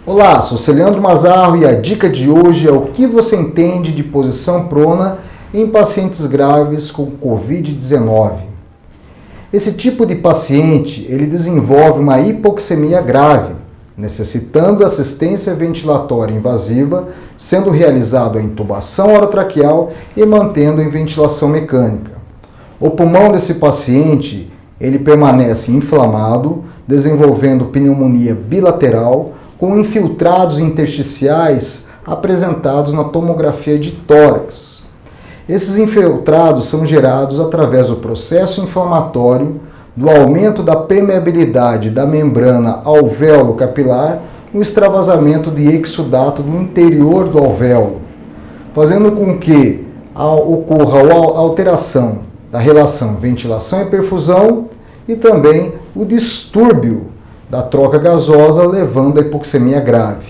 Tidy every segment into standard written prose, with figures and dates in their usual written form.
Olá, sou Celeandro Mazarro e a dica de hoje é o que você entende de posição prona em pacientes graves com Covid-19. Esse tipo de paciente, ele desenvolve uma hipoxemia grave, necessitando assistência ventilatória invasiva, sendo realizado a intubação orotraqueal e mantendo em ventilação mecânica. O pulmão desse paciente, ele permanece inflamado, desenvolvendo pneumonia bilateral, com infiltrados intersticiais apresentados na tomografia de tórax. Esses infiltrados são gerados através do processo inflamatório, do aumento da permeabilidade da membrana alvéolo capilar no extravasamento de exudato do interior do alvéolo, fazendo com que ocorra a alteração da relação ventilação e perfusão e também o distúrbio da troca gasosa, levando à hipoxemia grave.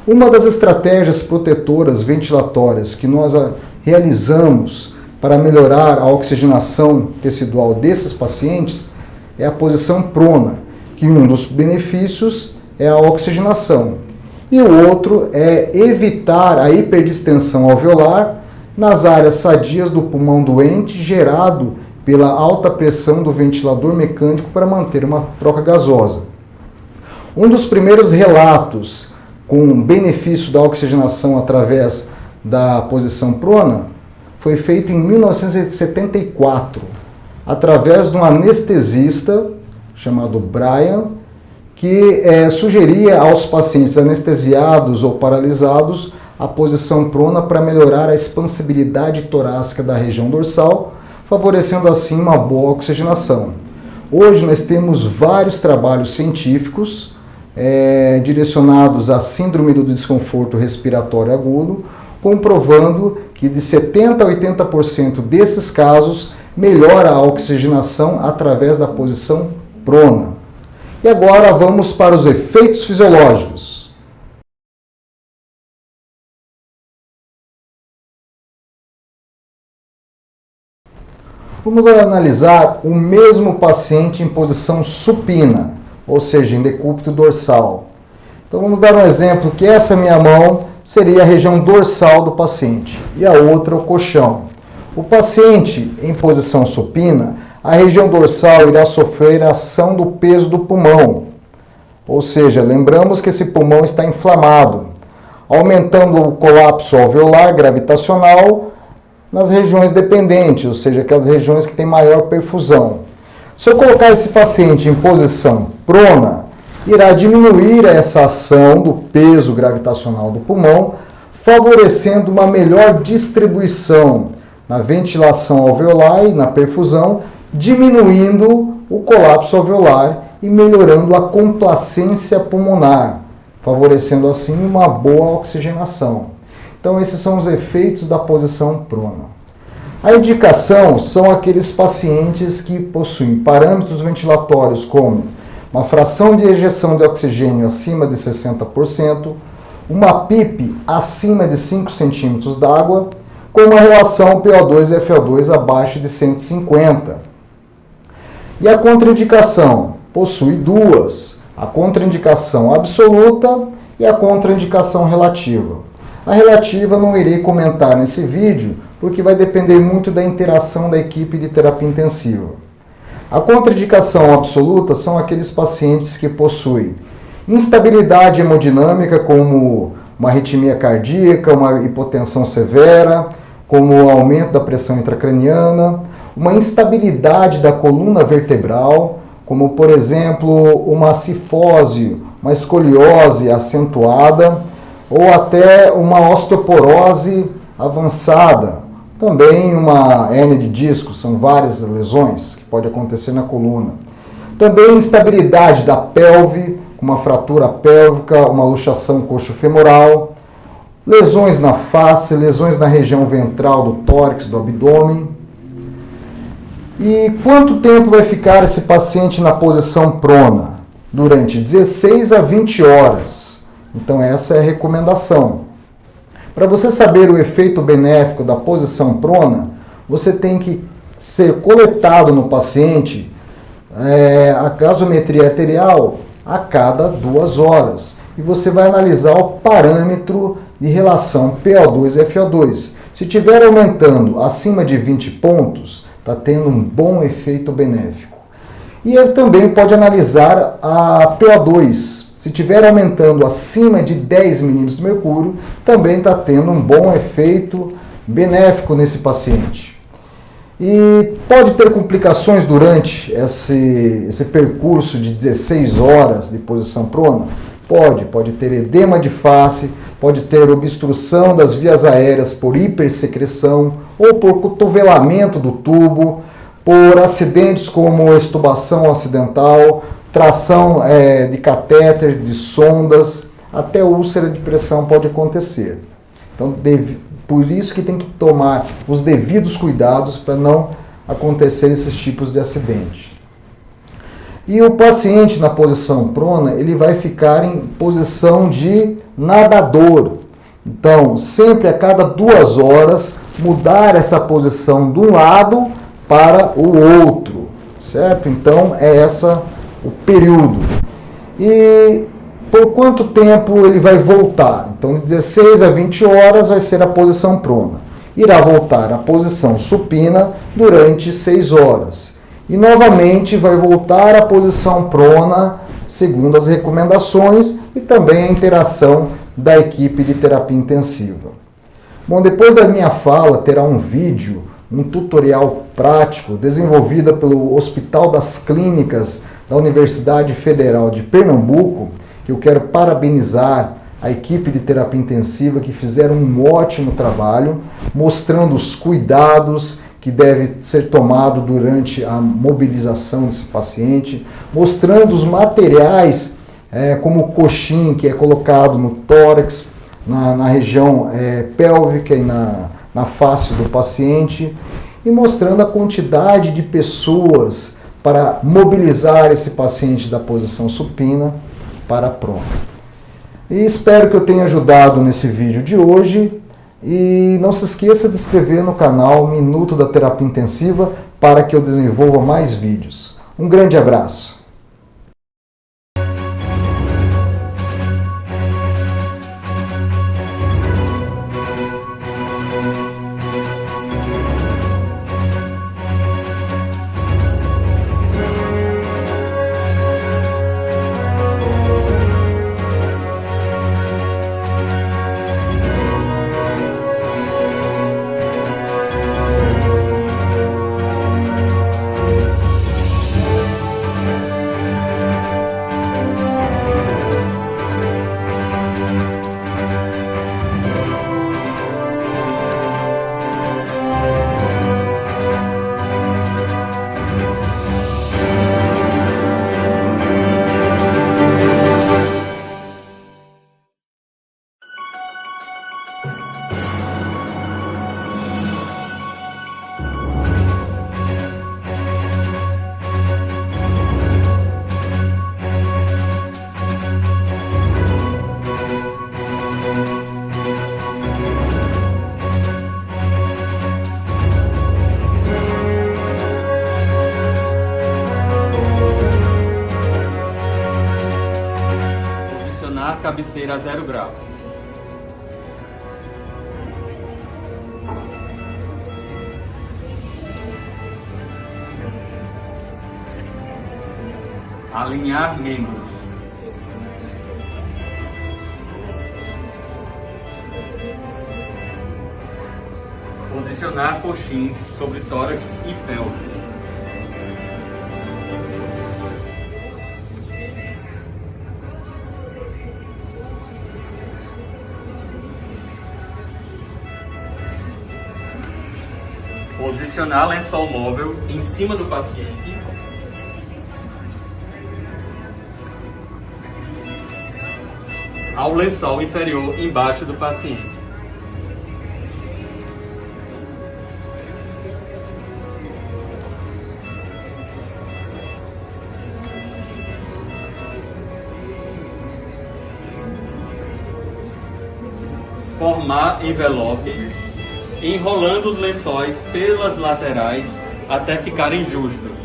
Uma das estratégias protetoras ventilatórias que nós realizamos para melhorar a oxigenação tecidual desses pacientes é a posição prona, que um dos benefícios é a oxigenação e o outro é evitar a hiperdistensão alveolar nas áreas sadias do pulmão doente gerado pela alta pressão do ventilador mecânico para manter uma troca gasosa. Um dos primeiros relatos com benefício da oxigenação através da posição prona foi feito em 1974, através de um anestesista chamado Brian, que sugeria aos pacientes anestesiados ou paralisados a posição prona para melhorar a expansibilidade torácica da região dorsal, favorecendo assim uma boa oxigenação. Hoje nós temos vários trabalhos científicos direcionados à síndrome do desconforto respiratório agudo, comprovando que de 70% a 80% desses casos melhora a oxigenação através da posição prona. E agora vamos para os efeitos fisiológicos. Vamos analisar o mesmo paciente em posição supina, ou seja, em decúbito dorsal. Então vamos dar um exemplo que essa minha mão seria a região dorsal do paciente e a outra o coxão. O paciente em posição supina, a região dorsal irá sofrer a ação do peso do pulmão, ou seja, lembramos que esse pulmão está inflamado, aumentando o colapso alveolar gravitacional nas regiões dependentes, ou seja, aquelas regiões que têm maior perfusão. Se eu colocar esse paciente em posição prona, irá diminuir essa ação do peso gravitacional do pulmão, favorecendo uma melhor distribuição na ventilação alveolar e na perfusão, diminuindo o colapso alveolar e melhorando a complacência pulmonar, favorecendo assim uma boa oxigenação. Então esses são os efeitos da posição prona. A indicação são aqueles pacientes que possuem parâmetros ventilatórios como uma fração de ejeção de oxigênio acima de 60%, uma PIP acima de 5 centímetros d'água, com uma relação PO2 e FO2 abaixo de 150. E a contraindicação possui duas, a contraindicação absoluta e a contraindicação relativa. A relativa não irei comentar nesse vídeo, porque vai depender muito da interação da equipe de terapia intensiva. A contraindicação absoluta são aqueles pacientes que possuem instabilidade hemodinâmica, como uma arritmia cardíaca, uma hipotensão severa, como o aumento da pressão intracraniana, uma instabilidade da coluna vertebral, como, por exemplo, uma cifose, uma escoliose acentuada, ou até uma osteoporose avançada. Também uma hérnia de disco, são várias lesões que podem acontecer na coluna. Também instabilidade da pelve, uma fratura pélvica, uma luxação coxofemoral, lesões na face, lesões na região ventral do tórax, do abdômen. E quanto tempo vai ficar esse paciente na posição prona? Durante 16 a 20 horas. Então essa é a recomendação. Para você saber o efeito benéfico da posição prona, você tem que ser coletado no paciente a gasometria arterial a cada 2 horas. e você vai analisar o parâmetro de relação PO2 e FO2. Se estiver aumentando acima de 20 pontos, está tendo um bom efeito benéfico. E também pode analisar a PO2. Se estiver aumentando acima de 10 milímetros de mercúrio, também está tendo um bom efeito benéfico nesse paciente. E pode ter complicações durante esse percurso de 16 horas de posição prona? Pode ter edema de face, pode ter obstrução das vias aéreas por hipersecreção ou por cotovelamento do tubo, por acidentes como extubação acidental, tração de catéter, de sondas, até úlcera de pressão pode acontecer. Então, por isso que tem que tomar os devidos cuidados para não acontecer esses tipos de acidente. E o paciente na posição prona, ele vai ficar em posição de nadador. Então, sempre a cada 2 horas, mudar essa posição de um lado para o outro, certo? Então, é o período. E por quanto tempo ele vai voltar? Então, de 16 a 20 horas vai ser a posição prona. Irá voltar à posição supina durante 6 horas. E novamente vai voltar à posição prona, segundo as recomendações e também a interação da equipe de terapia intensiva. Bom, depois da minha fala terá um vídeo, um tutorial prático desenvolvido pelo Hospital das Clínicas da Universidade Federal de Pernambuco, que eu quero parabenizar a equipe de terapia intensiva que fizeram um ótimo trabalho, mostrando os cuidados que deve ser tomado durante a mobilização desse paciente, mostrando os materiais, como o coxim que é colocado no tórax, na região pélvica e na face do paciente, e mostrando a quantidade de pessoas para mobilizar esse paciente da posição supina para a prona. E espero que eu tenha ajudado nesse vídeo de hoje. E não se esqueça de se inscrever no canal Minuto da Terapia Intensiva para que eu desenvolva mais vídeos. Um grande abraço! Cabeceira a 0 grau. Alinhar membros. Posicionar coxins sobre tórax e pelvis. Posicionar lençol móvel em cima do paciente. Ao lençol inferior embaixo do paciente. Formar envelope, enrolando os lençóis pelas laterais até ficarem justos.